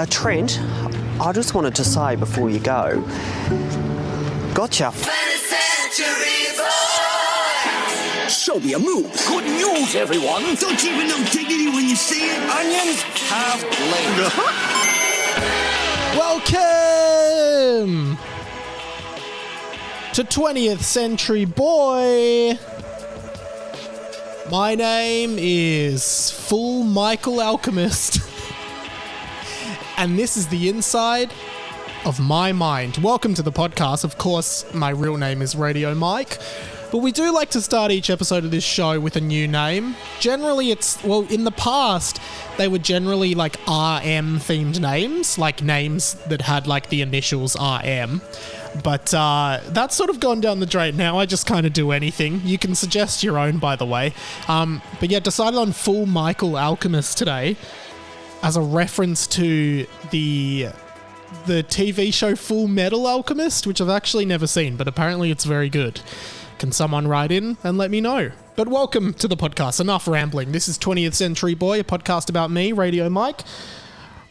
Trent, I just wanted to say before you go, gotcha. Show me a move. Good news, everyone. Don't you even know dignity when you see it? Onions have legs. Welcome to 20th Century Boy. My name is Full Michael Alchemist. And this is the inside of my mind. Welcome to the podcast. Of course, my real name is Radio Mike. But we do like to start each episode of this show with a new name. Generally, in the past, they were generally like RM themed names, like names that had like the initials RM. But that's sort of gone down the drain now. I just kind of do anything. You can suggest your own, by the way. But yeah, decided on Full Michael Alchemist today as a reference to the TV show Full Metal Alchemist, which I've actually never seen, but apparently it's very good. Can someone write in and let me know? But welcome to the podcast. Enough rambling. This is 20th Century Boy, a podcast about me, Radio Mike,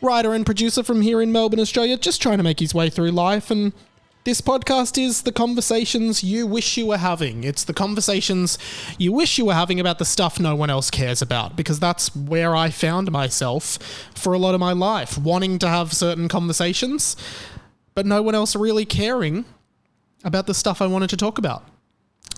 writer and producer from here in Melbourne, Australia, just trying to make his way through life. And this podcast is the conversations you wish you were having. It's the conversations you wish you were having about the stuff no one else cares about, because that's where I found myself for a lot of my life, wanting to have certain conversations, but no one else really caring about the stuff I wanted to talk about.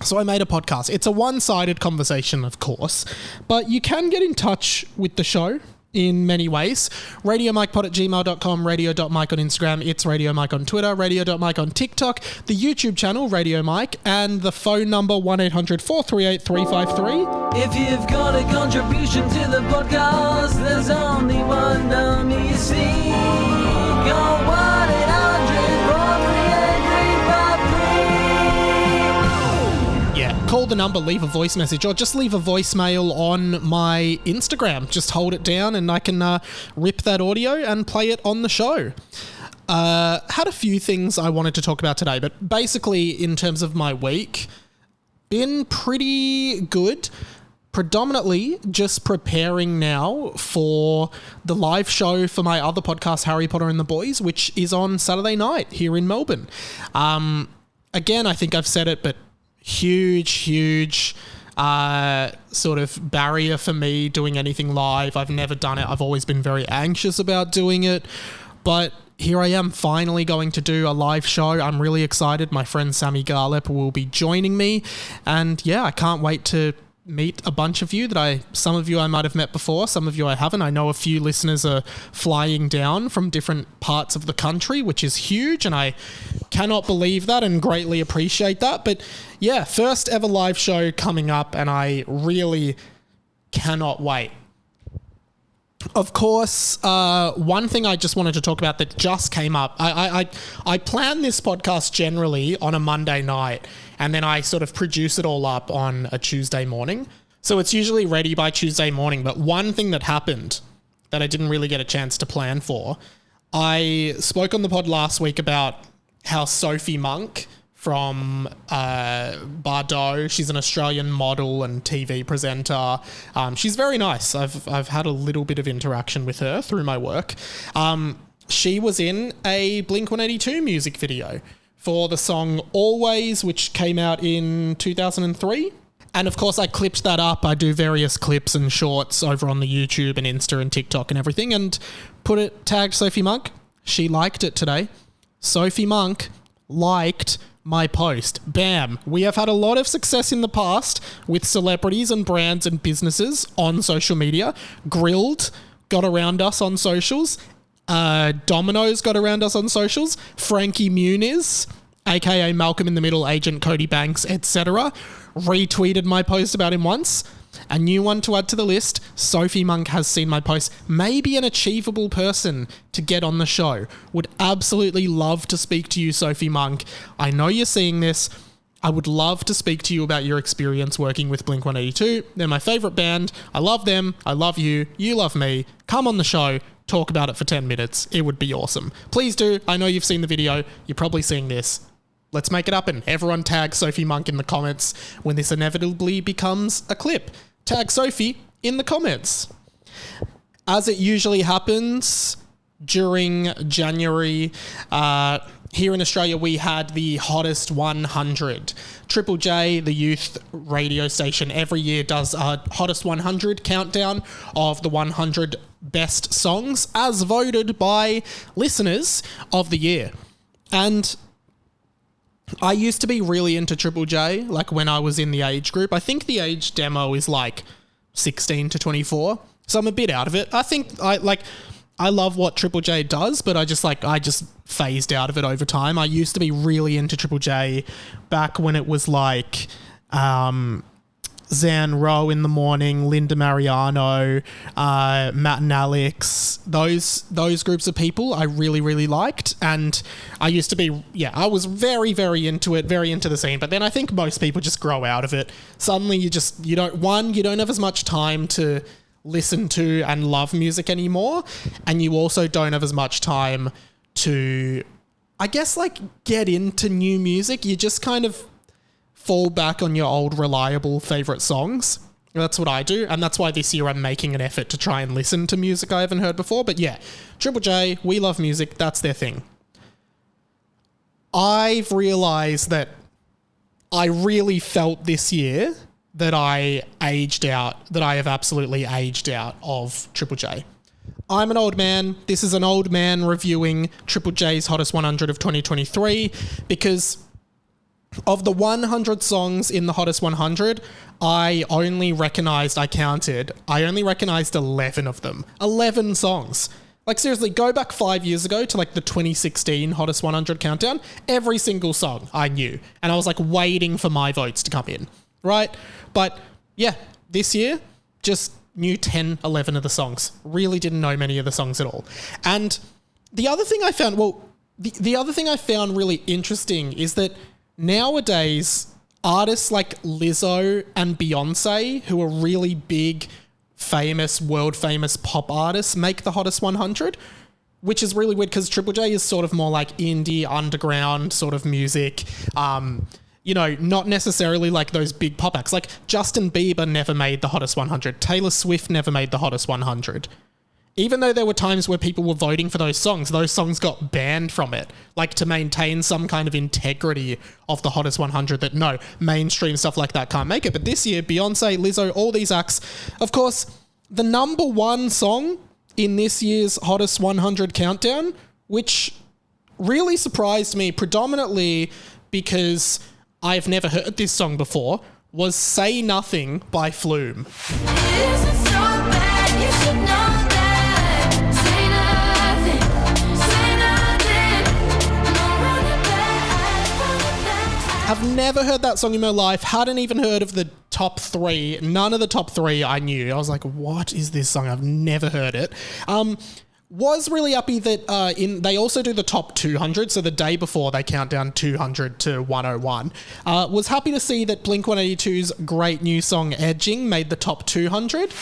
So I made a podcast. It's a one-sided conversation, of course, but you can get in touch with the show in many ways. RadioMikePod@gmail.com, Radio.Mike on Instagram, It's Radio Mike on Twitter, Radio.Mike on TikTok, the YouTube channel, Radio Mike, and the phone number 1-800-438-353. If you've got a contribution to the podcast, there's only one number you see. Go 1-800-438-353. Yeah, call the number, leave a voice message, or just leave a voicemail on my Instagram. Just hold it down and I can rip that audio and play it on the show. Had a few things I wanted to talk about today, but basically in terms of my week, been pretty good. Predominantly just preparing now for the live show for my other podcast, Harry Potter and the Boys, which is on Saturday night here in Melbourne. Again, I think I've said it, but huge sort of barrier for me doing anything live. I've never done it. I've always been very anxious about doing it, but here I am finally going to do a live show. I'm really excited. My friend Sammy Garlep will be joining me, and yeah, I can't wait to meet a bunch of you some of you I might have met before, some of you I haven't. I know a few listeners are flying down from different parts of the country, which is huge, and I cannot believe that and greatly appreciate that. But yeah, first ever live show coming up, and I really cannot wait. Of course, one thing I just wanted to talk about that just came up, I plan this podcast generally on a Monday night, and then I sort of produce it all up on a Tuesday morning. So it's usually ready by Tuesday morning. But one thing that happened that I didn't really get a chance to plan for, I spoke on the pod last week about how Sophie Monk from Bardo, she's an Australian model and TV presenter. She's very nice. I've had a little bit of interaction with her through my work. She was in a Blink-182 music video for the song Always, which came out in 2003. And of course, I clipped that up. I do various clips and shorts over on the YouTube and Insta and TikTok and everything, and tagged Sophie Monk. She liked it today. Sophie Monk liked my post. Bam. We have had a lot of success in the past with celebrities and brands and businesses on social media. Grilled got around us on socials. Domino's got around us on socials. Frankie Muniz, aka Malcolm in the Middle, Agent Cody Banks, etc., retweeted my post about him once. A new one to add to the list, Sophie Monk has seen my post. Maybe an achievable person to get on the show. Would absolutely love to speak to you, Sophie Monk. I know you're seeing this. I would love to speak to you about your experience working with Blink-182. They're my favourite band. I love them. I love you. You love me. Come on the show. Talk about it for 10 minutes. It would be awesome. Please do. I know you've seen the video. You're probably seeing this. Let's make it happen. Everyone tag Sophie Monk in the comments when this inevitably becomes a clip. Tag Sophie in the comments. As it usually happens, during January, here in Australia, we had the Hottest 100. Triple J, the youth radio station, every year does a Hottest 100 countdown of the 100 best songs as voted by listeners of the year. And I used to be really into Triple J, like when I was in the age group. I think the age demo is like 16 to 24, so I'm a bit out of it. I think I love what Triple J does, but I just phased out of it over time. I used to be really into Triple J back when it was like Zan Rowe in the morning, Linda Mariano, Matt and Alex, those groups of people I really, really liked. And I used to be, I was very, very into it, very into the scene. But then I think most people just grow out of it. Suddenly you don't have as much time to listen to and love music anymore. And you also don't have as much time to, I guess, like get into new music. You just kind of fall back on your old reliable favorite songs. That's what I do, and that's why this year I'm making an effort to try and listen to music I haven't heard before. But yeah, Triple J, we love music, that's their thing. I've realised that I really felt this year that I aged out, that I have absolutely aged out of Triple J. I'm an old man. This is an old man reviewing Triple J's Hottest 100 of 2023 because of the 100 songs in the Hottest 100, I only recognized 11 of them. 11 songs. Like seriously, go back 5 years ago to like the 2016 Hottest 100 countdown. Every single song I knew. And I was like waiting for my votes to come in. Right? But yeah, this year, just knew 10, 11 of the songs. Really didn't know many of the songs at all. And the other thing I found, the other thing I found really interesting is that nowadays, artists like Lizzo and Beyonce, who are really big, famous, world-famous pop artists, make the Hottest 100, which is really weird because Triple J is sort of more like indie, underground sort of music. Not necessarily like those big pop acts. Like Justin Bieber never made the Hottest 100. Taylor Swift never made the Hottest 100. Even though there were times where people were voting for those songs got banned from it, like to maintain some kind of integrity of the Hottest 100 that no, mainstream stuff like that can't make it. But this year, Beyonce, Lizzo, all these acts, of course, the number one song in this year's Hottest 100 countdown, which really surprised me predominantly because I've never heard this song before, was Say Nothing by Flume. I've never heard that song in my life, hadn't even heard of the top three. None of the top three I knew. I was like, what is this song? I've never heard it. Was really happy that they also do the top 200, so the day before they count down 200 to 101. Was happy to see that Blink-182's great new song Edging made the top 200. No way, no,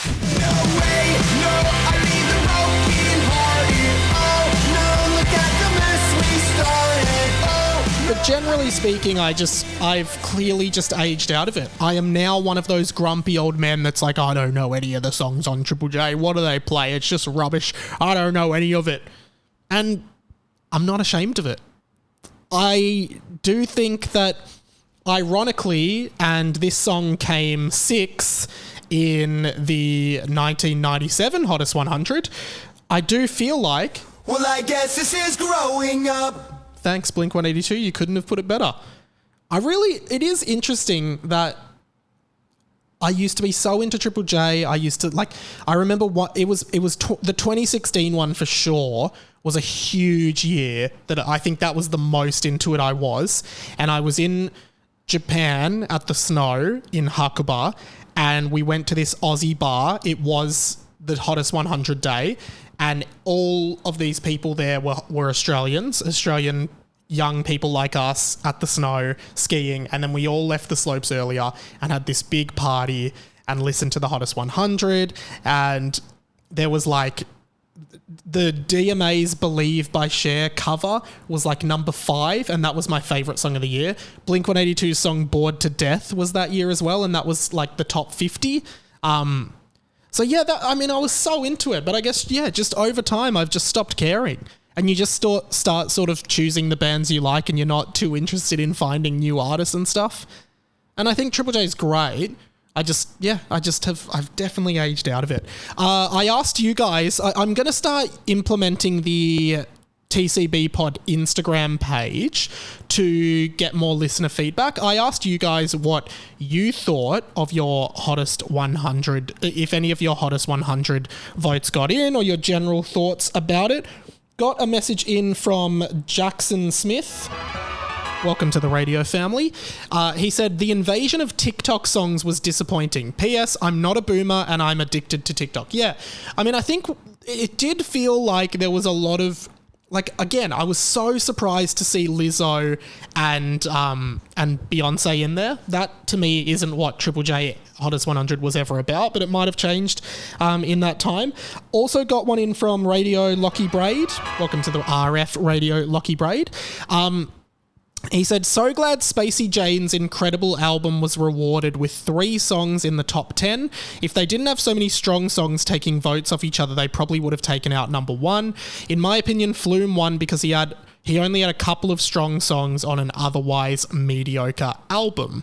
I leave the broken hearted. Oh, no, look at the mess we started. Oh, But generally speaking, I've clearly just aged out of it. I am now one of those grumpy old men that's like, I don't know any of the songs on Triple J. What do they play? It's just rubbish. I don't know any of it. And I'm not ashamed of it. I do think that, ironically, and this song came 6th in the 1997 Hottest 100, I do feel like... well, I guess this is growing up. Thanks, Blink-182. You couldn't have put it better. It is interesting that I used to be so into Triple J. I remember the 2016 one for sure was a huge year that I think that was the most into it I was. And I was in Japan at the snow in Hakuba and we went to this Aussie bar. It was the Hottest 100 day. And all of these people there were Australian young people like us at the snow skiing. And then we all left the slopes earlier and had this big party and listened to the Hottest 100. And there was like the DMA's Believe by Cher cover was like number 5. And that was my favorite song of the year. Blink-182's song Bored to Death was that year as well. And that was like the top 50. So yeah, I was so into it, but I guess, yeah, just over time, I've just stopped caring. And you just start sort of choosing the bands you like, and you're not too interested in finding new artists and stuff. And I think Triple J is great. I've definitely aged out of it. I asked you guys, I'm going to start implementing the TCB Pod Instagram page to get more listener feedback. I asked you guys what you thought of your hottest 100, if any of your hottest 100 votes got in, or your general thoughts about it. Got a message in from Jackson Smith. Welcome to the radio family. He said, the invasion of TikTok songs was disappointing. P.S. I'm not a boomer and I'm addicted to TikTok. Yeah, I think it did feel like there was a lot of, again, I was so surprised to see Lizzo and Beyonce in there. That, to me, isn't what Triple J Hottest 100 was ever about, but it might have changed in that time. Also got one in from Radio Lockie Braid. Welcome to the RF Radio Lockie Braid. He said, so glad Spacey Jane's incredible album was rewarded with 3 songs in the top 10. If they didn't have so many strong songs taking votes off each other, they probably would have taken out number 1. In my opinion, Flume won because he only had a couple of strong songs on an otherwise mediocre album.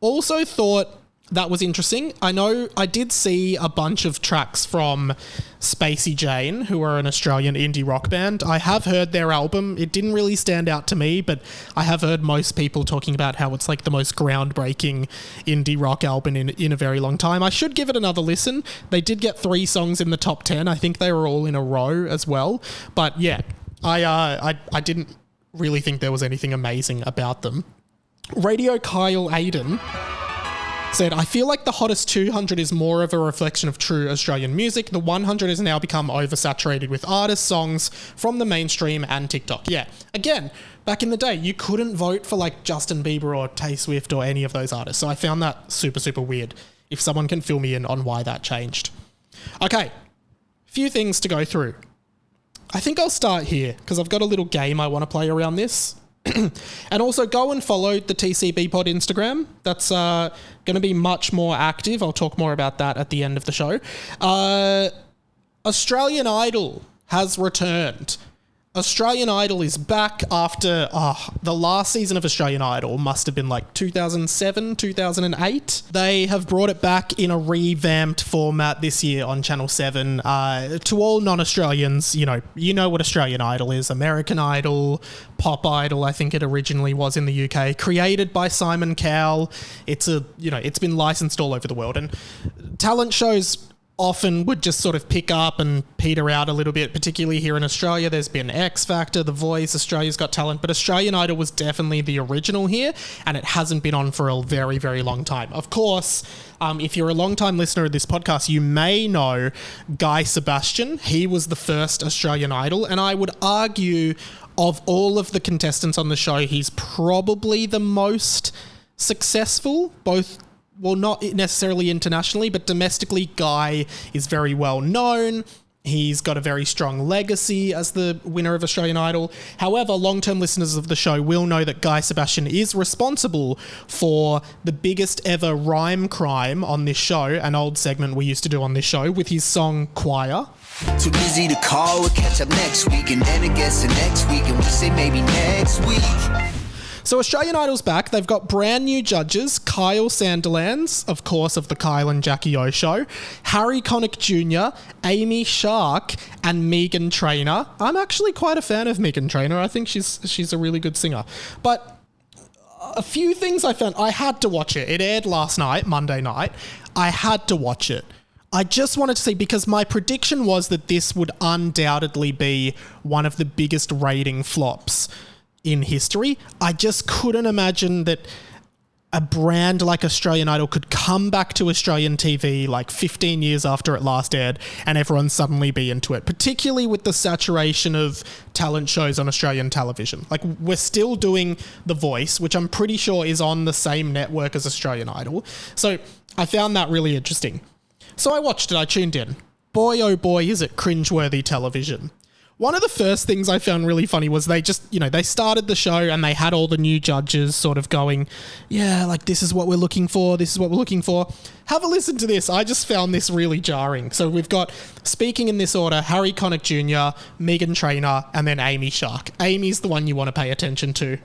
Also thought that was interesting. I know I did see a bunch of tracks from Spacey Jane, who are an Australian indie rock band. I have heard their album. It didn't really stand out to me, but I have heard most people talking about how it's like the most groundbreaking indie rock album in a very long time. I should give it another listen. They did get 3 songs in the top 10. I think they were all in a row as well. But yeah, I didn't really think there was anything amazing about them. Radio Kyle Aiden said, I feel like the hottest 200 is more of a reflection of true Australian music. The 100 has now become oversaturated with artist songs from the mainstream and TikTok. Yeah, again, back in the day, you couldn't vote for like Justin Bieber or Tay Swift or any of those artists. So I found that super, super weird. If someone can fill me in on why that changed. Okay, few things to go through. I think I'll start here because I've got a little game I want to play around this. And also go and follow the TCB Pod Instagram. That's going to be much more active. I'll talk more about that at the end of the show. Australian Idol has returned. Australian Idol is back after the last season of Australian Idol must have been like 2007, 2008. They have brought it back in a revamped format this year on Channel 7. To all non-Australians, you know what Australian Idol is. American Idol, Pop Idol, I think it originally was in the UK. Created by Simon Cowell. It's been licensed all over the world. And talent shows often would just sort of pick up and peter out a little bit, particularly here in Australia. There's been X Factor, The Voice, Australia's Got Talent, but Australian Idol was definitely the original here, and it hasn't been on for a very, very long time. Of course, if you're a long-time listener of this podcast, you may know Guy Sebastian. He was the first Australian Idol, and I would argue of all of the contestants on the show, he's probably the most successful, well, not necessarily internationally, but domestically, Guy is very well known. He's got a very strong legacy as the winner of Australian Idol. However, long-term listeners of the show will know that Guy Sebastian is responsible for the biggest ever rhyme crime on this show, an old segment we used to do on this show, with his song Choir. Too busy to call, we'll catch up next week, and then I guess the next week, and we say maybe next week. So Australian Idol's back. They've got brand new judges, Kyle Sandilands, of course, of the Kyle and Jackie O show, Harry Connick Jr., Amy Shark, and Megan Trainor. I'm actually quite a fan of Megan Trainor. I think she's a really good singer. But a few things I found. I had to watch it. It aired last night, Monday night. I had to watch it. I just wanted to see, because my prediction was that this would undoubtedly be one of the biggest rating flops in history. I just couldn't imagine that a brand like Australian Idol could come back to Australian TV like 15 years after it last aired and everyone suddenly be into it, particularly with the saturation of talent shows on Australian television. Like, we're still doing The Voice, which I'm pretty sure is on the same network as Australian Idol. So I found that really interesting. So I watched it, I tuned in. Boy, oh boy, is it cringeworthy television. One of the first things I found really funny was they just, they started the show and they had all the new judges sort of going, yeah, like this is what we're looking for. This is what we're looking for. Have a listen to this. I just found this really jarring. So we've got, speaking in this order, Harry Connick Jr., Meghan Trainor, and then Amy Shark. Amy's the one you want to pay attention to.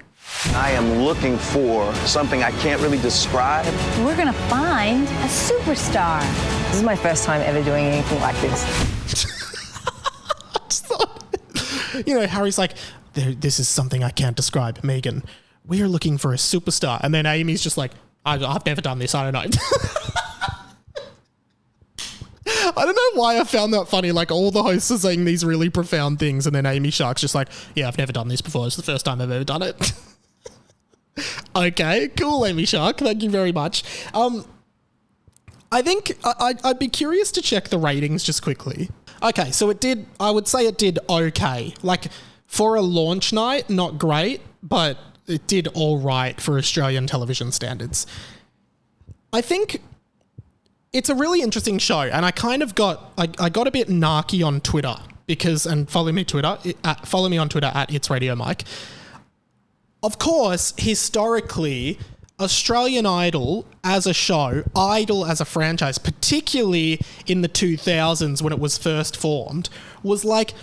I am looking for something I can't really describe. We're gonna find a superstar. This is my first time ever doing anything like this. Harry's like, this is something I can't describe. Meghan, we are looking for a superstar. And then Amy's just like, I've never done this. I don't know. I don't know why I found that funny. Like, all the hosts are saying these really profound things, and then Amy Shark's just like, yeah, I've never done this before. It's the first time I've ever done it. Okay, cool, Amy Shark. Thank you very much. I think I'd be curious to check the ratings just quickly. Okay, so I would say it did okay. Like, for a launch night, not great, but it did all right for Australian television standards. I think it's a really interesting show, and I kind of got a bit narky on Twitter and follow me on Twitter at It's Radio Mike. Of course, historically, Australian Idol as a show, Idol as a franchise, particularly in the 2000s when it was first formed, was like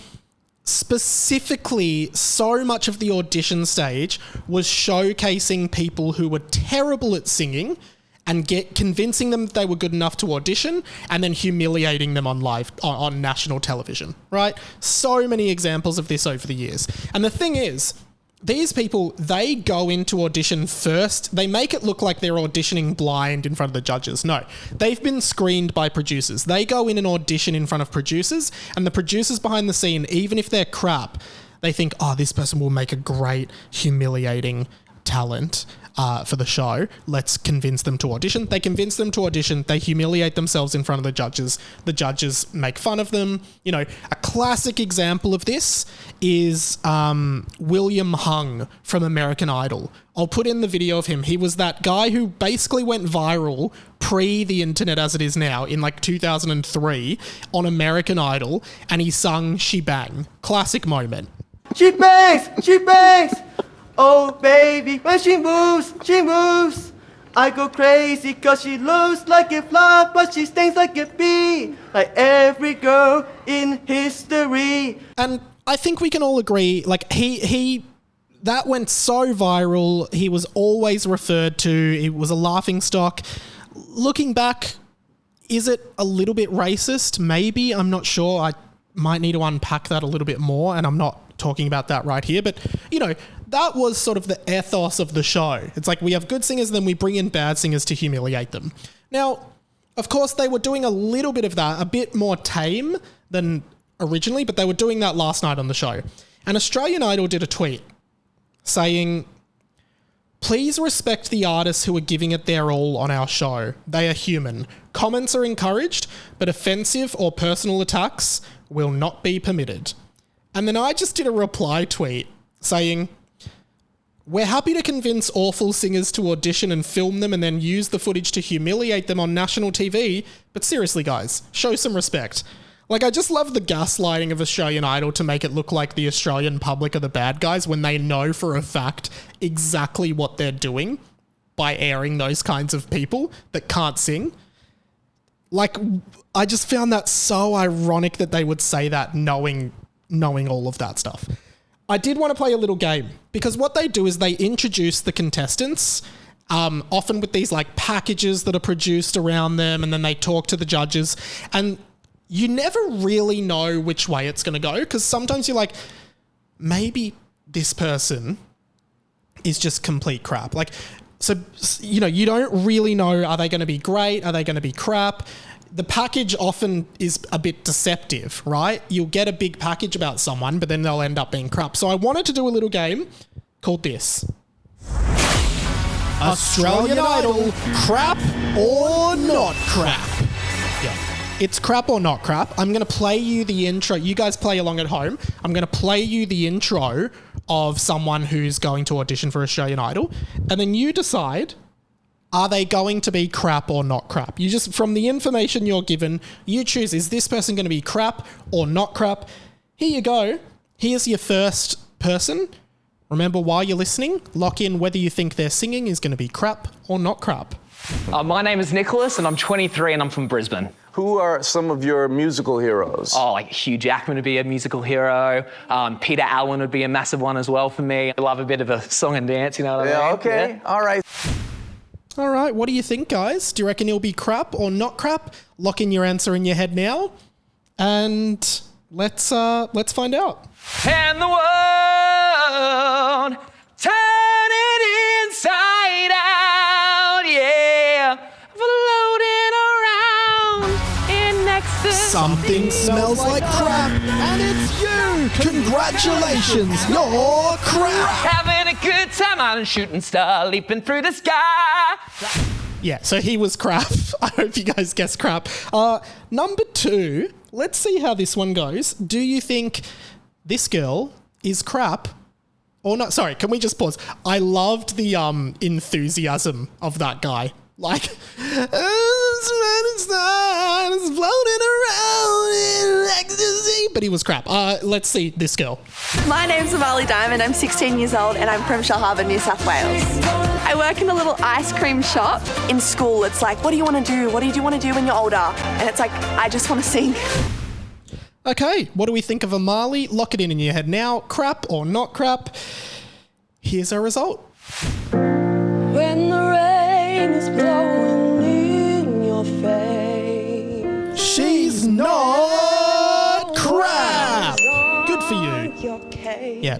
specifically so much of the audition stage was showcasing people who were terrible at singing and convincing them that they were good enough to audition and then humiliating them on national television, right? So many examples of this over the years. And the thing is, these people, they go into audition first. They make it look like they're auditioning blind in front of the judges. No, they've been screened by producers. They go in and audition in front of producers, and the producers behind the scene, even if they're crap, they think, oh, this person will make a great, humiliating talent for the show. Let's convince them to audition. They convince them to audition. They humiliate themselves in front of the judges. The judges make fun of them. A classic example of this is William Hung from American Idol. I'll put in the video of him. He was that guy who basically went viral pre the internet as it is now in like 2003 on American Idol, and he sung She Bang. Classic moment. She bangs! She bangs! Oh baby, when she moves, I go crazy cause she looks like a flower, but she stings like a bee, like every girl in history. And I think we can all agree, like that went so viral, he was always referred to, it was a laughing stock. Looking back, is it a little bit racist? Maybe, I'm not sure. I might need to unpack that a little bit more, and I'm not talking about that right here, but that was sort of the ethos of the show. It's like we have good singers, then we bring in bad singers to humiliate them. Now, of course, they were doing a little bit of that, a bit more tame than originally, but they were doing that last night on the show. And Australian Idol did a tweet saying, please respect the artists who are giving it their all on our show. They are human. Comments are encouraged, but offensive or personal attacks will not be permitted. And then I just did a reply tweet saying, we're happy to convince awful singers to audition and film them and then use the footage to humiliate them on national TV. But seriously, guys, show some respect. Like, I just love the gaslighting of Australian Idol to make it look like the Australian public are the bad guys when they know for a fact exactly what they're doing by airing those kinds of people that can't sing. Like, I just found that so ironic that they would say that knowing all of that stuff. I did want to play a little game because what they do is they introduce the contestants, often with these like packages that are produced around them, and then they talk to the judges, and you never really know which way it's going to go because sometimes you're like, maybe this person is just complete crap. Like, so, you don't really know, are they going to be great? Are they going to be crap? The package often is a bit deceptive, right? You'll get a big package about someone, but then they'll end up being crap. So I wanted to do a little game called this. Australian Idol, crap or not crap? Yeah. It's crap or not crap. I'm going to play you the intro. You guys play along at home. I'm going to play you the intro of someone who's going to audition for Australian Idol. And then you decide, are they going to be crap or not crap? You just, from the information you're given, you choose, is this person going to be crap or not crap? Here you go. Here's your first person. Remember, while you're listening, lock in whether you think their singing is going to be crap or not crap. My name is Nicholas, and I'm 23, and I'm from Brisbane. Who are some of your musical heroes? Oh, like Hugh Jackman would be a musical hero. Peter Allen would be a massive one as well for me. I love a bit of a song and dance, you know what I mean? Yeah, okay. Yeah. All right. All right, what do you think, guys? Do you reckon it'll be crap or not crap? Lock in your answer in your head now, and let's find out. And the world turning inside out, yeah, floating around in ecstasy. Something smells like crap, and it's you! Congratulations, you're crap! Having a good time on a shooting star, leaping through the sky. Yeah, so he was crap. I hope you guys guessed crap. Number 2, let's see how this one goes. Do you think this girl is crap or not? Sorry, can we just pause? I loved the enthusiasm of that guy. Like, it's floating around in ecstasy. But he was crap. Let's see this girl. My name's Amali Diamond. I'm 16 years old and I'm from Shellharbour, New South Wales. I work in a little ice cream shop. In school, it's like, what do you want to do? What do you want to do when you're older? And it's like, I just want to sing. Okay, what do we think of Amali? Lock it in your head now. Crap or not crap? Here's our result. When the rain is blowing in your face, she's not crap. Good for you. Yeah,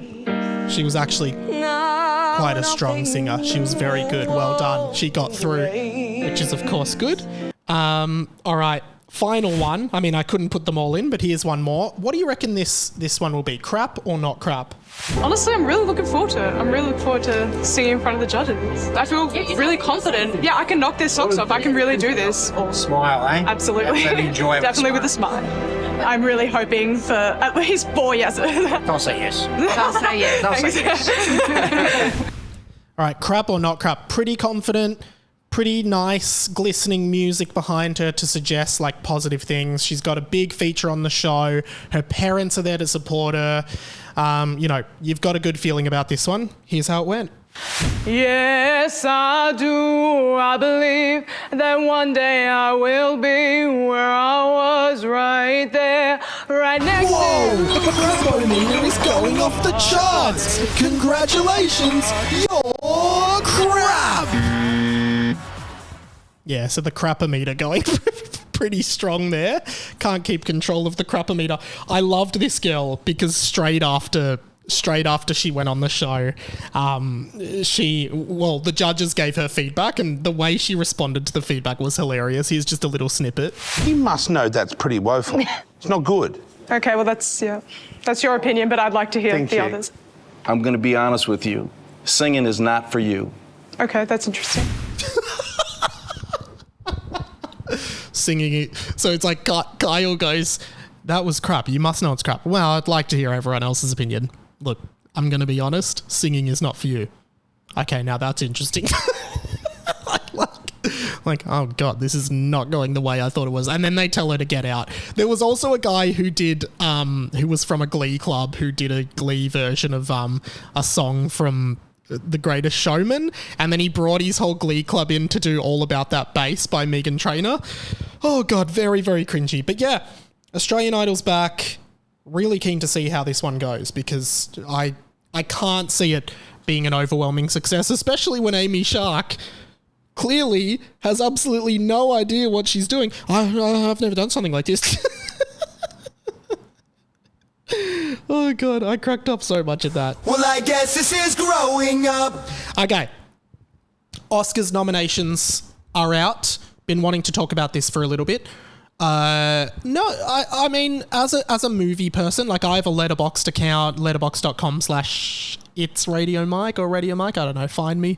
she was actually quite a strong singer. She was very good. Well done. She got through, which is of course good. All right. Final one. I mean, I couldn't put them all in, but here's one more. What do you reckon this one will be? Crap or not crap? Honestly, I'm really looking forward to it. I'm really looking forward to singing in front of the judges. I feel really confident. Yeah, I can knock their socks off. I can really do this. Smile, eh? Absolutely. Enjoy Definitely with a smile. I'm really hoping for at least 4 yeses. I'll say yes. I'll say yes. I'll say yes. All right, crap or not crap? Pretty confident. Pretty nice, glistening music behind her to suggest like positive things. She's got a big feature on the show. Her parents are there to support her. You've got a good feeling about this one. Here's how it went. Yes, I do. I believe that one day I will be where I was, right there, right next to you. Whoa! The Crapometer is going off the charts! Congratulations! You're crap! Yeah, so the Crapometer going pretty strong there. Can't keep control of the Crapometer. I loved this girl because straight after she went on the show, the judges gave her feedback and the way she responded to the feedback was hilarious. Here's just a little snippet. You must know that's pretty woeful. It's not good. Okay, well, that's your opinion, but I'd like to hear Thank the you. others. I'm going to be honest with you. Singing is not for you. Okay, that's interesting. Singing it. So it's like Kyle goes, that was crap. You must know it's crap. Well, I'd like to hear everyone else's opinion. Look, I'm going to be honest. Singing is not for you. Okay, now that's interesting. like, oh God, this is not going the way I thought it was. And then they tell her to get out. There was also a guy who did, who was from a Glee club who did a Glee version of a song from The Greatest Showman, and then he brought his whole Glee club in to do All About That Bass by Meghan Trainor. Oh God, very, very cringy. But yeah, Australian Idol's back. Really keen to see how this one goes because I can't see it being an overwhelming success, especially when Amy Shark clearly has absolutely no idea what she's doing. I've never done something like this. Oh God, I cracked up so much at that. Well, I guess this is growing up. Okay. Oscars nominations are out. Been wanting to talk about this for a little bit. I mean, as a movie person, like I have a Letterboxd account, letterboxd.com/it's Radio Mike or Radio Mike, I don't know, find me.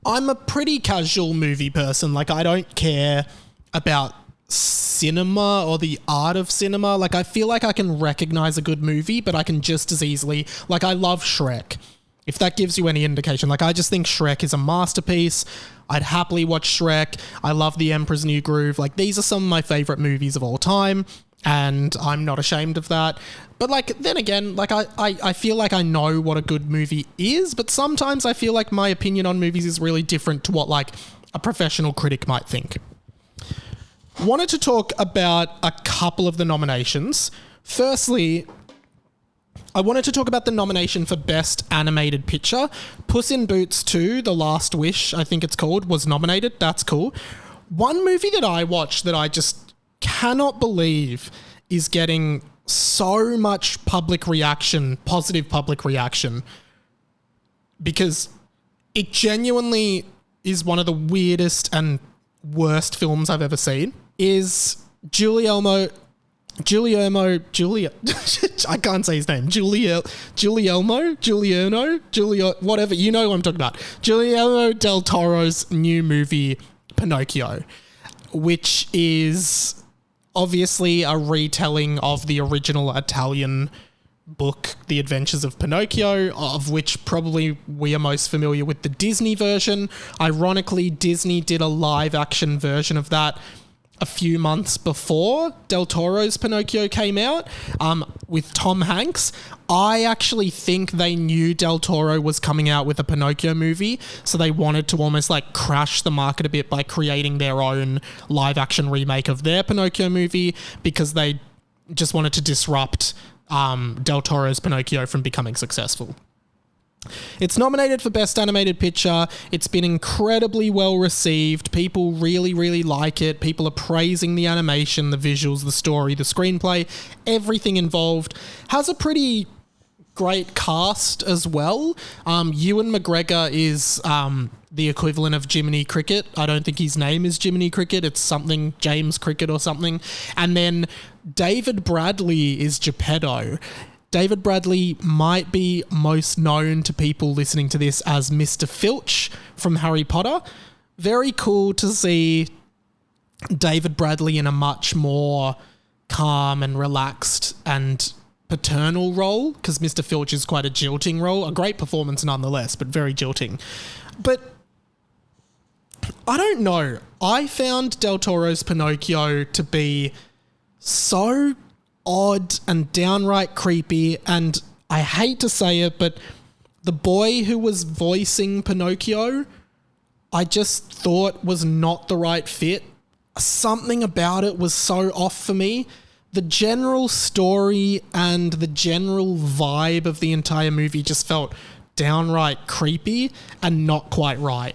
I'm a pretty casual movie person. Like I don't care about cinema or the art of cinema. Like I feel like I can recognize a good movie, but I can just as easily, like I love Shrek. If that gives you any indication, like I just think Shrek is a masterpiece. I'd happily watch Shrek. I love The Emperor's New Groove. Like these are some of my favorite movies of all time. and I'm not ashamed of that. But like, then again, like I feel like I know what a good movie is, but sometimes I feel like my opinion on movies is really different to what like a professional critic might think. Wanted to talk about a couple of the nominations. Firstly, I wanted to talk about the nomination for Best Animated Picture. Puss in Boots 2, The Last Wish, I think it's called, was nominated. That's cool. One movie that I watched that I just cannot believe is getting so much public reaction, positive public reaction, because it genuinely is one of the weirdest and worst films I've ever seen, is Guillermo, I can't say his name, whatever, you know what I'm talking about. Guillermo del Toro's new movie, Pinocchio, which is obviously a retelling of the original Italian book, The Adventures of Pinocchio, of which probably we are most familiar with the Disney version. Ironically, Disney did a live action version of that a few months before Del Toro's Pinocchio came out, with Tom Hanks. I actually think they knew Del Toro was coming out with a Pinocchio movie, so they wanted to almost like crash the market a bit by creating their own live action remake of their Pinocchio movie, because they just wanted to disrupt Del Toro's Pinocchio from becoming successful. It's nominated for Best Animated Picture. It's been incredibly well received. People really, really like it. People are praising the animation, the visuals, the story, the screenplay, everything involved. Has a pretty great cast as well. Ewan McGregor is the equivalent of Jiminy Cricket. I don't think his name is Jiminy Cricket. It's something James Cricket or something. And then David Bradley is Geppetto. David Bradley might be most known to people listening to this as Mr. Filch from Harry Potter. Very cool to see David Bradley in a much more calm and relaxed and paternal role, because Mr. Filch is quite a jilting role. A great performance nonetheless, but very jilting. But I don't know. I found Del Toro's Pinocchio to be so odd and downright creepy, and I hate to say it, but the boy who was voicing Pinocchio, I just thought was not the right fit. Something about it was so off for me. The general story and the general vibe of the entire movie just felt downright creepy and not quite right.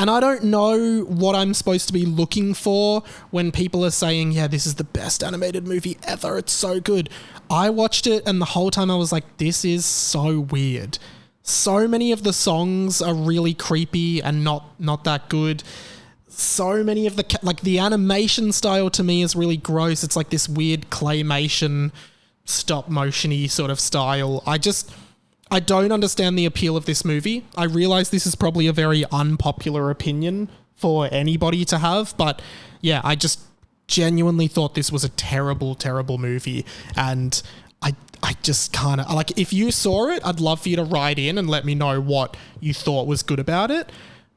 And I don't know what I'm supposed to be looking for when people are saying, yeah, this is the best animated movie ever, it's so good. I watched it and the whole time I was like, this is so weird. So many of the songs are really creepy and not that good. So many of the animation style to me is really gross. It's like this weird claymation, stop motion-y sort of style. I don't understand the appeal of this movie. I realize this is probably a very unpopular opinion for anybody to have, but yeah, I just genuinely thought this was a terrible, terrible movie, and I just kind of, like, if you saw it, I'd love for you to write in and let me know what you thought was good about it,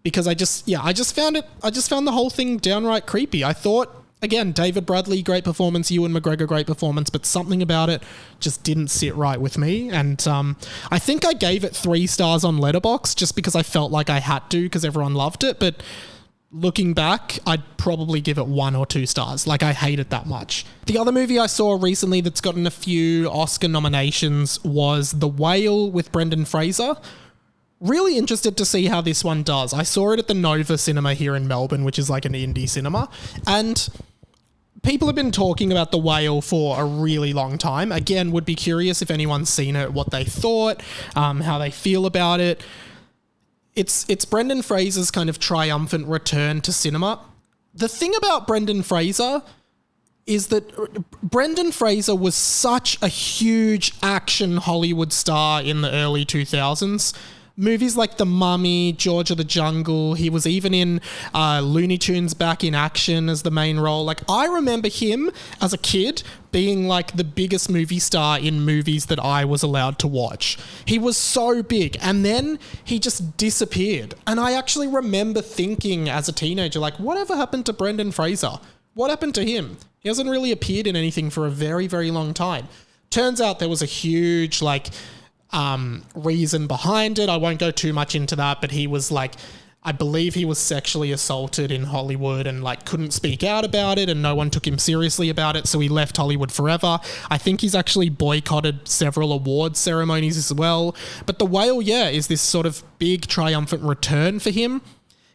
because I just found the whole thing downright creepy. I thought, again, David Bradley, great performance, Ewan McGregor, great performance, but something about it just didn't sit right with me. And I think I gave it 3 stars on Letterboxd just because I felt like I had to, because everyone loved it. But looking back, I'd probably give it 1 or 2 stars. Like, I hate it that much. The other movie I saw recently that's gotten a few Oscar nominations was The Whale with Brendan Fraser. Really interested to see how this one does. I saw it at the Nova Cinema here in Melbourne, which is like an indie cinema. And people have been talking about The Whale for a really long time. Again, would be curious if anyone's seen it, what they thought, how they feel about it. It's Brendan Fraser's kind of triumphant return to cinema. The thing about Brendan Fraser is that Brendan Fraser was such a huge action Hollywood star in the early 2000s. Movies like The Mummy, George of the Jungle, he was even in Looney Tunes Back in Action as the main role. Like, I remember him as a kid being like the biggest movie star in movies that I was allowed to watch. He was so big, and then he just disappeared. And I actually remember thinking as a teenager, like, whatever happened to Brendan Fraser? What happened to him? He hasn't really appeared in anything for a very, very long time. Turns out there was a huge, reason behind it. I won't go too much into that, but he was I believe he was sexually assaulted in Hollywood and couldn't speak out about it, and no one took him seriously about it, so he left Hollywood forever. I think he's actually boycotted several award ceremonies as well. But The Whale, is this sort of big triumphant return for him.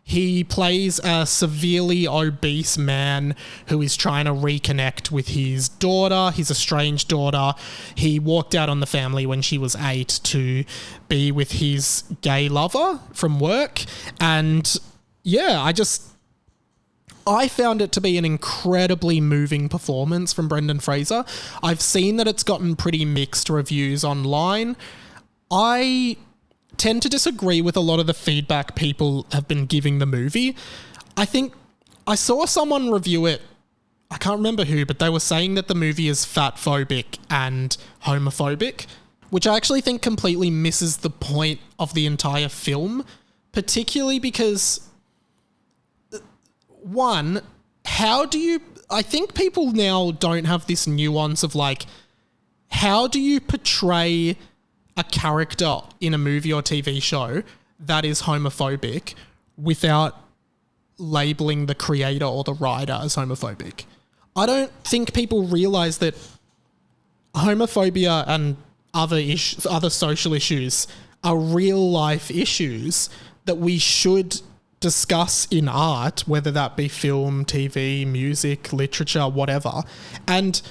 He plays a severely obese man who is trying to reconnect with his daughter, his estranged daughter. He walked out on the family when she was 8 to be with his gay lover from work. And I found it to be an incredibly moving performance from Brendan Fraser. I've seen that it's gotten pretty mixed reviews online. I tend to disagree with a lot of the feedback people have been giving the movie. I think I saw someone review it, I can't remember who, but they were saying that the movie is fat phobic and homophobic, which I actually think completely misses the point of the entire film, particularly because, one, I think people now don't have this nuance of how do you portray a character in a movie or TV show that is homophobic without labeling the creator or the writer as homophobic. I don't think people realize that homophobia and other social issues are real life issues that we should discuss in art, whether that be film, TV, music, literature, whatever. And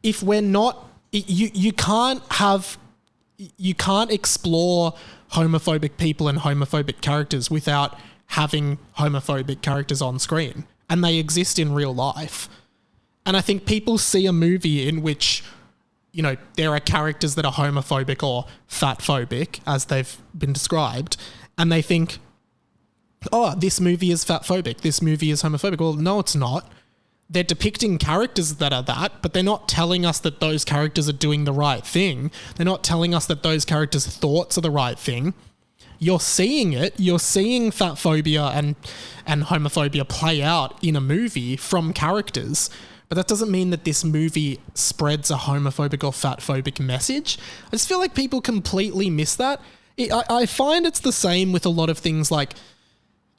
if we're not, you can't explore homophobic people and homophobic characters without having homophobic characters on screen. And they exist in real life. And I think people see a movie in which, there are characters that are homophobic or fat phobic, as they've been described, and they think, oh, this movie is fat phobic, this movie is homophobic. Well, no, it's not. They're depicting characters that are that, but they're not telling us that those characters are doing the right thing. They're not telling us that those characters' thoughts are the right thing. You're seeing it. You're seeing fat phobia and homophobia play out in a movie from characters, but that doesn't mean that this movie spreads a homophobic or fat phobic message. I just feel like people completely miss that. I find it's the same with a lot of things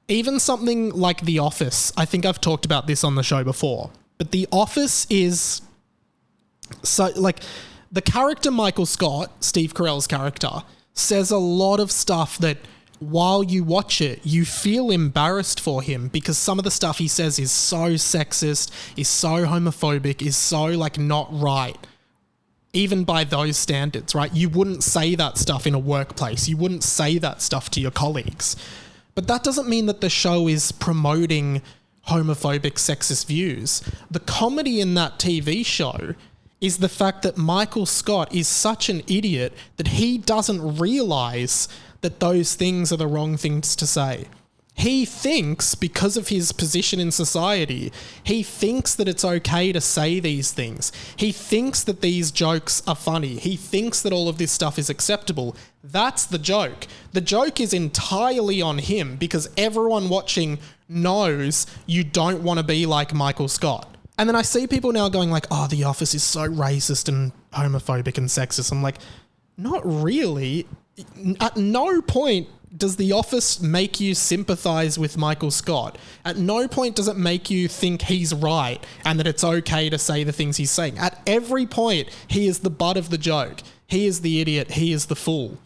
even something like The Office. I think I've talked about this on the show before, but The Office is so the character Michael Scott, Steve Carell's character, says a lot of stuff that while you watch it, you feel embarrassed for him because some of the stuff he says is so sexist, is so homophobic, is so not right. Even by those standards, right? You wouldn't say that stuff in a workplace. You wouldn't say that stuff to your colleagues. But that doesn't mean that the show is promoting homophobic, sexist views. The comedy in that TV show is the fact that Michael Scott is such an idiot that he doesn't realize that those things are the wrong things to say. He thinks, because of his position in society, he thinks that it's okay to say these things. He thinks that these jokes are funny. He thinks that all of this stuff is acceptable. That's the joke. The joke is entirely on him because everyone watching knows you don't want to be like Michael Scott. And then I see people now going oh, The Office is so racist and homophobic and sexist. I'm not really. At no point does The Office make you sympathise with Michael Scott. At no point does it make you think he's right and that it's okay to say the things he's saying. At every point, he is the butt of the joke. He is the idiot. He is the fool.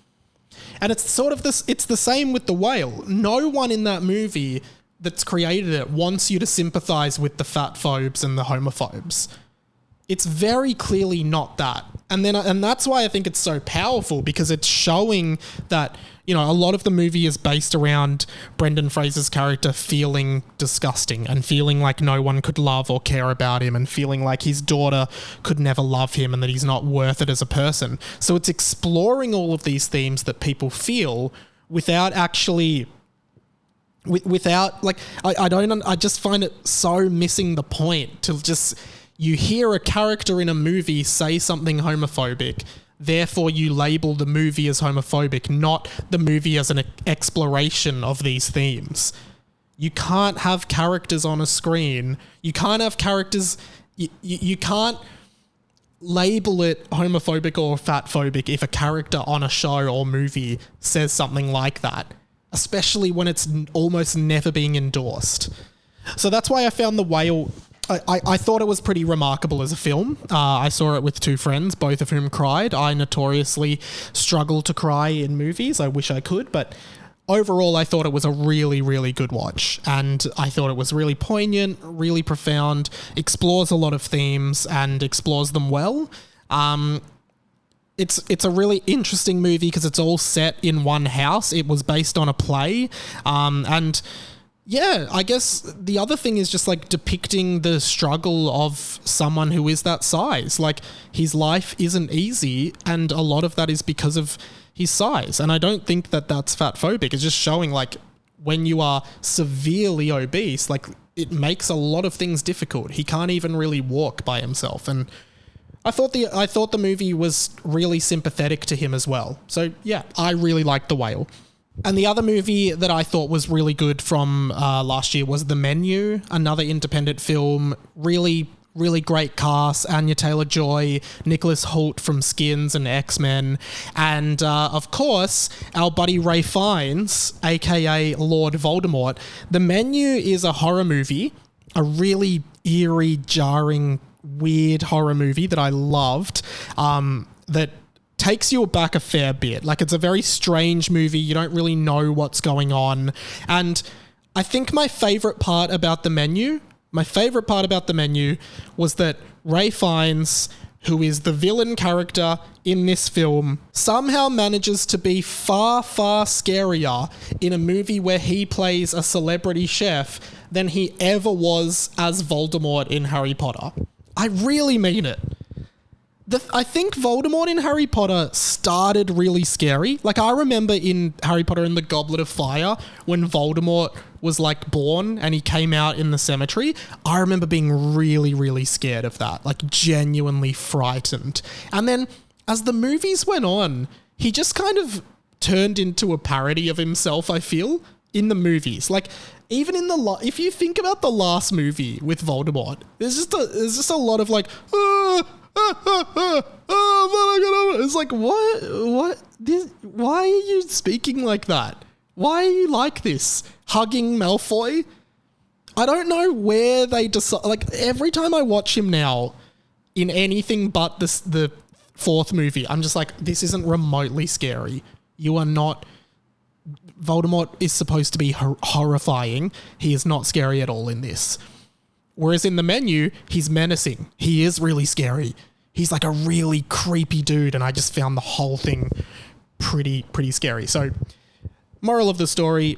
And it's sort of this, it's the same with The Whale. No one in that movie that's created it wants you to sympathise with the fat phobes and the homophobes. It's very clearly not that. And that's why I think it's so powerful, because it's showing that, a lot of the movie is based around Brendan Fraser's character feeling disgusting and feeling like no one could love or care about him and feeling like his daughter could never love him and that he's not worth it as a person. So it's exploring all of these themes that people feel without actually... I just find it so missing the point to just... You hear a character in a movie say something homophobic, therefore you label the movie as homophobic, not the movie as an exploration of these themes. You can't have characters on a screen. You can't have characters You can't label it homophobic or fat phobic if a character on a show or movie says something like that, especially when it's almost never being endorsed. So that's why I found The Whale, I thought it was pretty remarkable as a film. I saw it with two friends, both of whom cried. I notoriously struggle to cry in movies. I wish I could, but overall, I thought it was a really, really good watch. And I thought it was really poignant, really profound, explores a lot of themes and explores them well. It's a really interesting movie because it's all set in one house. It was based on a play. And yeah, I guess the other thing is just like depicting the struggle of someone who is that size. Like, his life isn't easy, and a lot of that is because of his size. And I don't think that that's fat phobic. It's just showing like when you are severely obese, like it makes a lot of things difficult. He can't even really walk by himself. And I thought the movie was really sympathetic to him as well. So yeah, I really liked The Whale. And the other movie that I thought was really good from last year was The Menu, another independent film, really great cast, Anya Taylor-Joy, Nicholas Hoult from Skins and X-Men, and of course, our buddy Ray Fiennes, aka Lord Voldemort. The Menu is a horror movie, a really eerie, jarring, weird horror movie that I loved, that takes you aback a fair bit. Like, it's a very strange movie. You don't really know what's going on. And I think my favourite part about The Menu was that Ray Fiennes, who is the villain character in this film, somehow manages to be far, far scarier in a movie where he plays a celebrity chef than he ever was as Voldemort in Harry Potter. I really mean it. I think Voldemort in Harry Potter started really scary. Like, I remember in Harry Potter and the Goblet of Fire, when Voldemort was like born and he came out in the cemetery, I remember being really, really scared of that, like genuinely frightened. And then as the movies went on, he just kind of turned into a parody of himself, I feel, in the movies. Like, even in if you think about the last movie with Voldemort, there's just a lot of like, it's like, what? Why are you speaking like that? Why are you like this? Hugging Malfoy? I don't know where they decide. Like, every time I watch him now in anything but the fourth movie, I'm just like, this isn't remotely scary. You are not. Voldemort is supposed to be horrifying. He is not scary at all in this. Whereas in The Menu, he's menacing. He is really scary. He's like a really creepy dude, and I just found the whole thing pretty scary. So, moral of the story,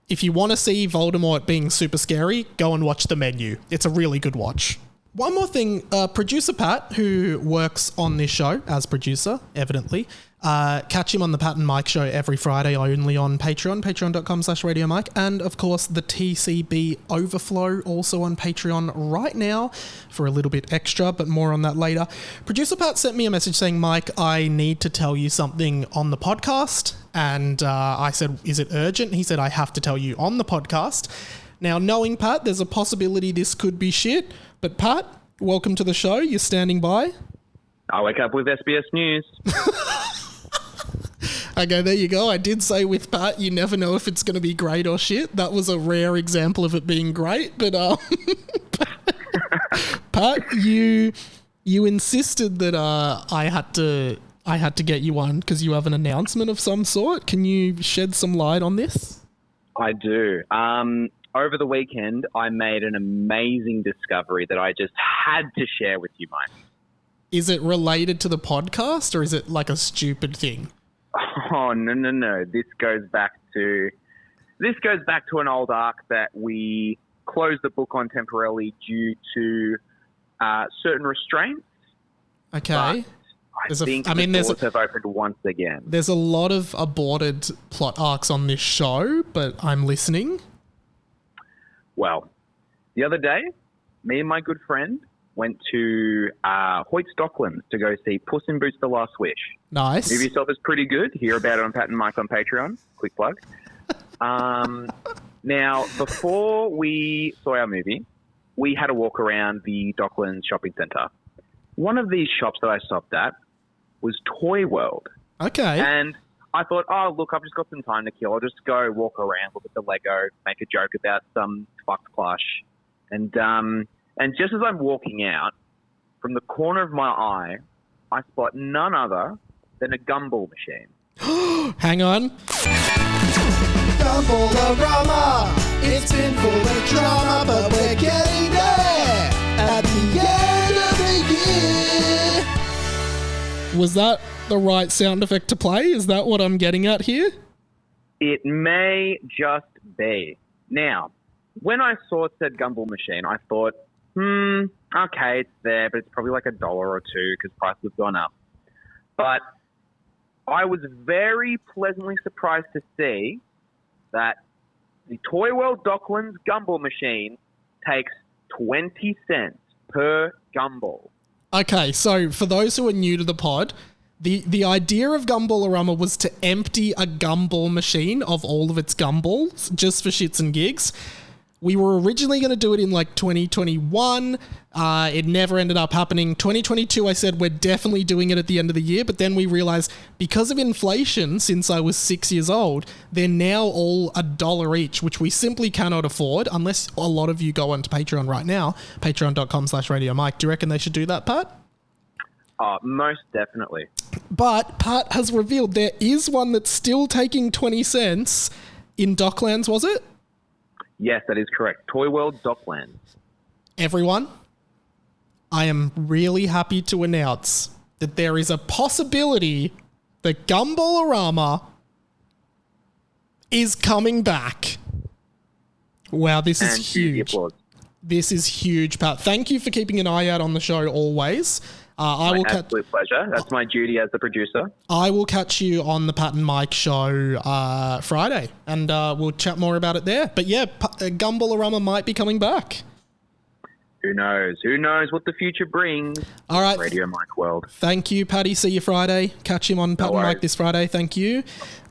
if you want to see Voldemort being super scary, go and watch The Menu. It's a really good watch. One more thing, producer Pat, who works on this show as producer, evidently, catch him on the Pat and Mike show every Friday, only on Patreon, patreon.com/Radio Mike, and of course the TCB Overflow, also on Patreon right now for a little bit extra, but more on that later. Producer Pat sent me a message saying, Mike, I need to tell you something on the podcast, and I said, is it urgent? He said, I have to tell you on the podcast. Now, knowing Pat, there's a possibility this could be shit, but Pat, welcome to the show. You're standing by. I wake up with SBS News. Okay, there you go. I did say with Pat, you never know if it's going to be great or shit. That was a rare example of it being great, but Pat, you insisted that I had to get you on because you have an announcement of some sort. Can you shed some light on this? I do. Over the weekend, I made an amazing discovery that I just had to share with you, Mike. Is it related to the podcast, or is it like a stupid thing? Oh, no. This goes back to an old arc that we closed the book on temporarily due to certain restraints. Okay. I think the doors have opened once again. There's a lot of aborted plot arcs on this show, but I'm listening. Well, the other day, me and my good friend went to Hoyt's Docklands to go see Puss in Boots: The Last Wish. Nice. The movie itself is pretty good. Hear about it on Pat and Mike on Patreon. Quick plug. Now, before we saw our movie, we had a walk around the Docklands shopping centre. One of these shops that I stopped at was Toy World. Okay. And I thought, oh, look, I've just got some time to kill. I'll just go walk around, look at the Lego, make a joke about some fucked plush. And just as I'm walking out, from the corner of my eye, I spot none other than a gumball machine. Hang on. Gumball-a-rama, it's been full of drama, but we're getting there at the end of the year. Was that the right sound effect to play? Is that what I'm getting at here? It may just be. Now, when I saw said gumball machine, I thought, okay, it's there, but it's probably like $1 or $2 because prices have gone up. But I was very pleasantly surprised to see that the Toy World Docklands gumball machine takes 20 cents per gumball. Okay, so for those who are new to the pod, the idea of Gumball-a-Rama was to empty a gumball machine of all of its gumballs, just for shits and gigs. We were originally going to do it in like 2021. It never ended up happening. 2022, I said we're definitely doing it at the end of the year, but then we realized because of inflation since I was 6 years old, they're now all $1 each, which we simply cannot afford unless a lot of you go onto Patreon right now, patreon.com/Radio Mike. Do you reckon they should do that, Pat? Most definitely. But Pat has revealed there is one that's still taking 20 cents in Docklands, was it? Yes, that is correct. Toy World Docklands. Everyone, I am really happy to announce that there is a possibility that Gumball-a-Rama is coming back. Wow, this is huge. This is huge, Pat. Thank you for keeping an eye out on the show always. My absolute pleasure. That's my duty as the producer. I will catch you on the Pat and Mike show Friday, and we'll chat more about it there. But yeah, Gumball-a-Rama might be coming back. Who knows? Who knows what the future brings? All right. Radio Mike World. Thank you, Paddy. See you Friday. Catch him on Pat and Mike this Friday. Thank you.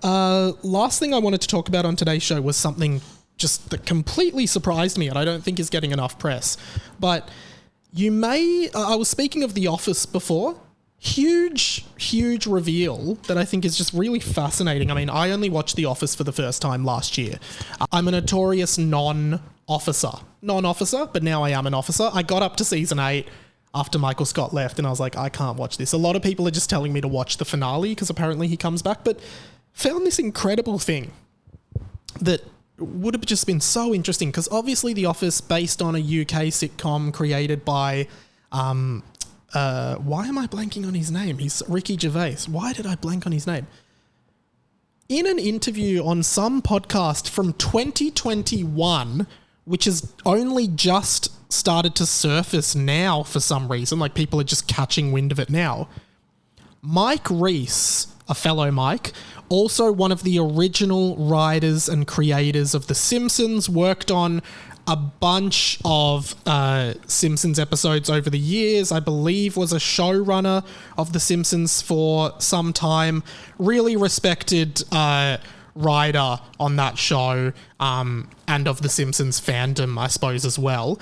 Last thing I wanted to talk about on today's show was something just that completely surprised me and I don't think is getting enough press. But I was speaking of The Office before. Huge reveal that I think is just really fascinating. I mean, I only watched The Office for the first time last year. I'm a notorious non-officer, but now I am an officer. I got up to season 8 after Michael Scott left and I was like, I can't watch this. A lot of people are just telling me to watch the finale because apparently he comes back, but found this incredible thing that would have just been so interesting because obviously The Office, based on a UK sitcom created by, why am I blanking on his name? He's Ricky Gervais. Why did I blank on his name? In an interview on some podcast from 2021, which has only just started to surface now for some reason, like people are just catching wind of it now, Mike Reese, a fellow Mike, also one of the original writers and creators of The Simpsons, worked on a bunch of Simpsons episodes over the years, I believe was a showrunner of The Simpsons for some time, really respected writer on that show, and of The Simpsons fandom, I suppose, as well.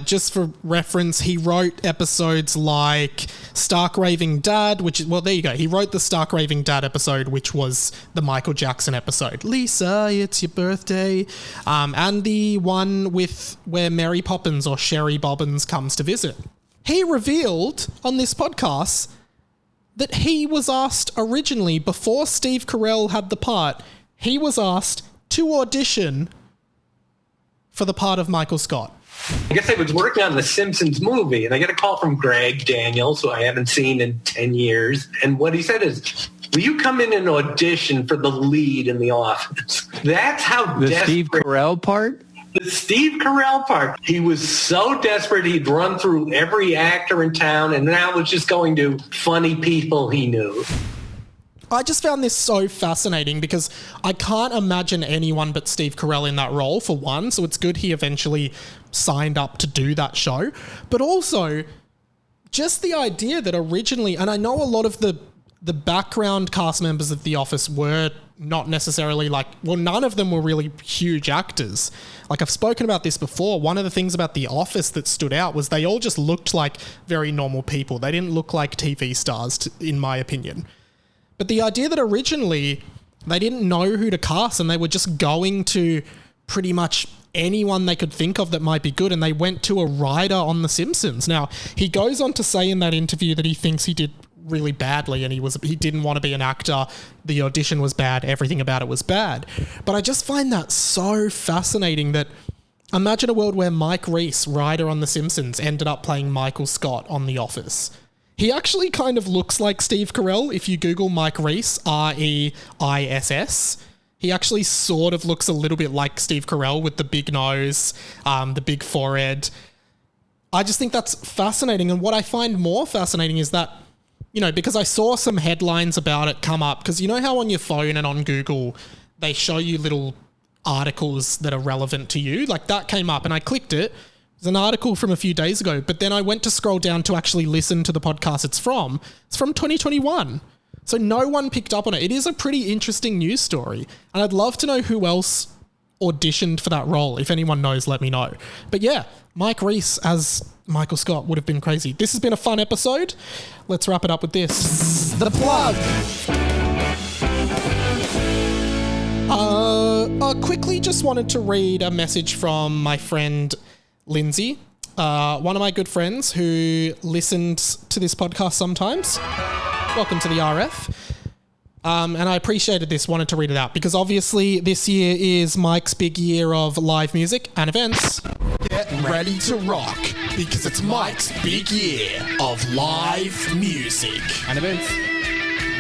Just for reference, he wrote episodes like Stark Raving Dad, which is, well, there you go. He wrote the Stark Raving Dad episode, which was the Michael Jackson episode. Lisa, it's your birthday. And the one with where Mary Poppins or Sherry Bobbins comes to visit. He revealed on this podcast that he was asked originally, before Steve Carell had the part, he was asked to audition for the part of Michael Scott. I guess I was working on the Simpsons movie, and I get a call from Greg Daniels, who I haven't seen in 10 years. And what he said is, will you come in and audition for the lead in The Office? That's how the desperate... Steve Carell part? The Steve Carell part. He was so desperate he'd run through every actor in town, and now was just going to funny people he knew. I just found this so fascinating because I can't imagine anyone but Steve Carell in that role, for one, so it's good he eventually signed up to do that show. But also, just the idea that originally, and I know a lot of the the background cast members of The Office were not necessarily none of them were really huge actors. Like, I've spoken about this before. One of the things about The Office that stood out was they all just looked like very normal people. They didn't look like TV stars, in my opinion. But the idea that originally they didn't know who to cast and they were just going to pretty much anyone they could think of that might be good, and they went to a writer on The Simpsons. Now, he goes on to say in that interview that he thinks he did really badly and he didn't want to be an actor. The audition was bad. Everything about it was bad. But I just find that so fascinating that imagine a world where Mike Reese, writer on The Simpsons, ended up playing Michael Scott on The Office. He actually kind of looks like Steve Carell. If you Google Mike Reese, R-E-I-S-S, he actually sort of looks a little bit like Steve Carell with the big nose, the big forehead. I just think that's fascinating. And what I find more fascinating is that, you know, because I saw some headlines about it come up, because you know how on your phone and on Google, they show you little articles that are relevant to you? Like, that came up and I clicked it. It's an article from a few days ago, but then I went to scroll down to actually listen to the podcast it's from. It's from 2021. So no one picked up on it. It is a pretty interesting news story. And I'd love to know who else auditioned for that role. If anyone knows, let me know. But yeah, Mike Reese as Michael Scott would have been crazy. This has been a fun episode. Let's wrap it up with this. The plug. Quickly just wanted to read a message from my friend Lindsay, one of my good friends who listens to this podcast sometimes. Welcome to the RF. And I appreciated this, wanted to read it out, because obviously this year is Mike's big year of live music and events. Get ready to rock, because it's Mike's big year of live music and events.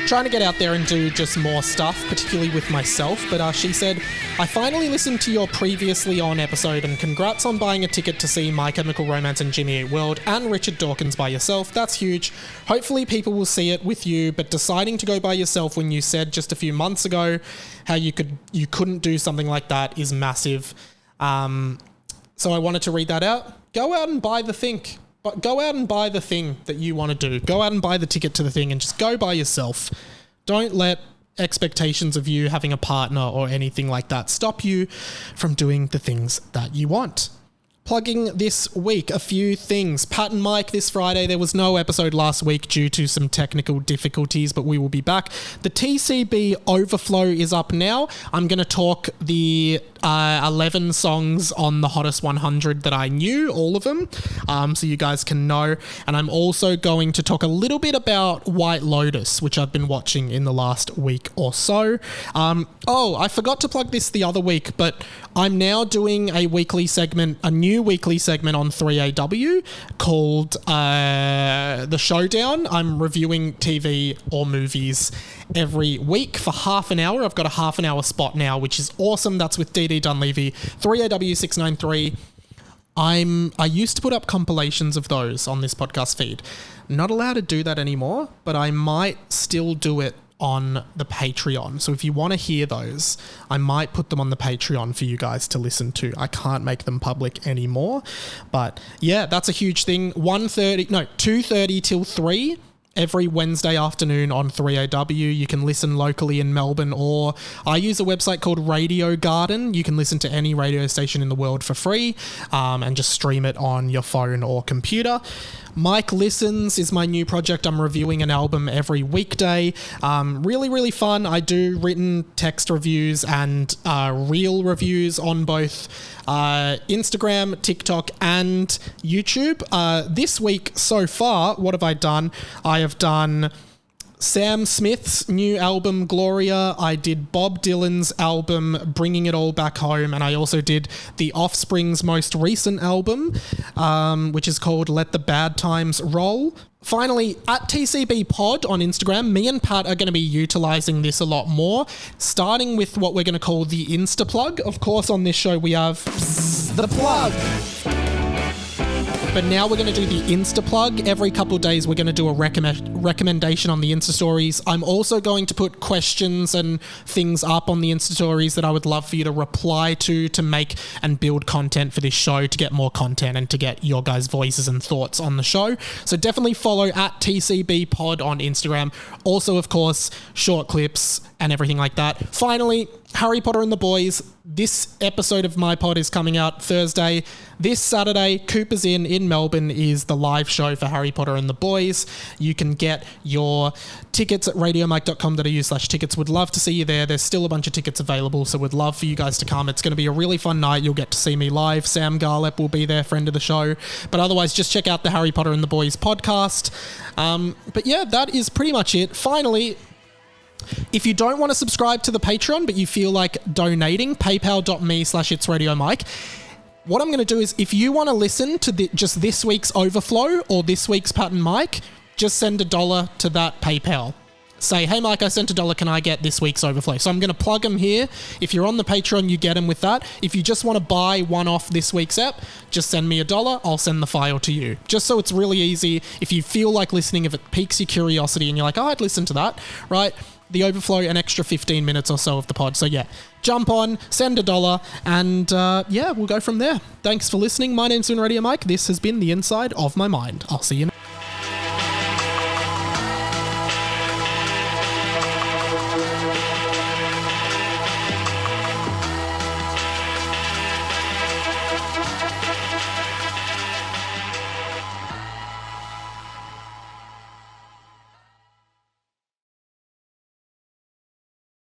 Trying to get out there and do just more stuff, particularly with myself, but she said, I finally listened to your previously on episode, and congrats on buying a ticket to see My Chemical Romance and Jimmy Eat World and Richard Dawkins by yourself. That's huge. Hopefully people will see it with you, but deciding to go by yourself when you said just a few months ago how you couldn't do something like that is massive. So I wanted to read that out. Go out and buy the thing. But go out and buy the thing that you want to do. Go out and buy the ticket to the thing and just go by yourself. Don't let expectations of you having a partner or anything like that stop you from doing the things that you want. Plugging this week, a few things. Pat and Mike this Friday. There was no episode last week due to some technical difficulties, but we will be back. The TCB Overflow is up now. I'm going to talk the 11 songs on the Hottest 100 that I knew, all of them, so you guys can know. And I'm also going to talk a little bit about White Lotus, which I've been watching in the last week or so. I forgot to plug this the other week, but I'm now doing a new weekly segment on 3AW called The Showdown. I'm reviewing TV or movies every week for half an hour. I've got a half an hour spot now, which is awesome. That's with DD Dunleavy, 3AW693. I used to put up compilations of those on this podcast feed. Not allowed to do that anymore, but I might still do it on the Patreon. So if you want to hear those, I might put them on the Patreon for you guys to listen to. I can't make them public anymore. But yeah, that's a huge thing. 2:30 till 3 every Wednesday afternoon on 3AW. You can listen locally in Melbourne, or I use a website called Radio Garden. You can listen to any radio station in the world for free and just stream it on your phone or computer. Mike Listens is my new project. I'm reviewing an album every weekday. Really, really fun. I do written text reviews and real reviews on both Instagram, TikTok, and YouTube. This week so far, what have I done? I have done Sam Smith's new album, Gloria. I did Bob Dylan's album, Bringing It All Back Home. And I also did The Offspring's most recent album, which is called Let the Bad Times Roll. Finally, at TCB Pod on Instagram, me and Pat are going to be utilising this a lot more, starting with what we're going to call the Insta Plug. Of course, on this show, we have The Plug. But now we're going to do the Insta plug. Every couple of days, we're going to do a recommendation on the Insta stories. I'm also going to put questions and things up on the Insta stories that I would love for you to reply to make and build content for this show, to get more content and to get your guys' voices and thoughts on the show. So definitely follow at TCB Pod on Instagram. Also, of course, short clips and everything like that. Finally, Harry Potter and the Boys. This episode of my pod is coming out Thursday. This Saturday, Cooper's Inn in Melbourne is the live show for Harry Potter and the Boys. You can get your tickets at radiomike.com.au/tickets. Would love to see you there. There's still a bunch of tickets available, so would love for you guys to come. It's going to be a really fun night. You'll get to see me live. Sam Garlep will be there, friend of the show. But otherwise, just check out the Harry Potter and the Boys podcast. But yeah, that is pretty much it. Finally, if you don't want to subscribe to the Patreon, but you feel like donating, paypal.me/itsradiomike. What I'm going to do is, if you want to listen to just this week's Overflow or this week's Pat and Mike, just send $1 to that PayPal. Say, hey Mike, I sent $1, can I get this week's Overflow? So I'm going to plug them here. If you're on the Patreon, you get them with that. If you just want to buy one off this week's app, just send me $1, I'll send the file to you. Just so it's really easy. If you feel like listening, if it piques your curiosity and you're like, oh, I'd listen to that, right? The Overflow, an extra 15 minutes or so of the pod. So yeah, jump on, send $1, and yeah, we'll go from there. Thanks for listening. My name's been Radio Mike. This has been The Inside of My Mind. I'll see you next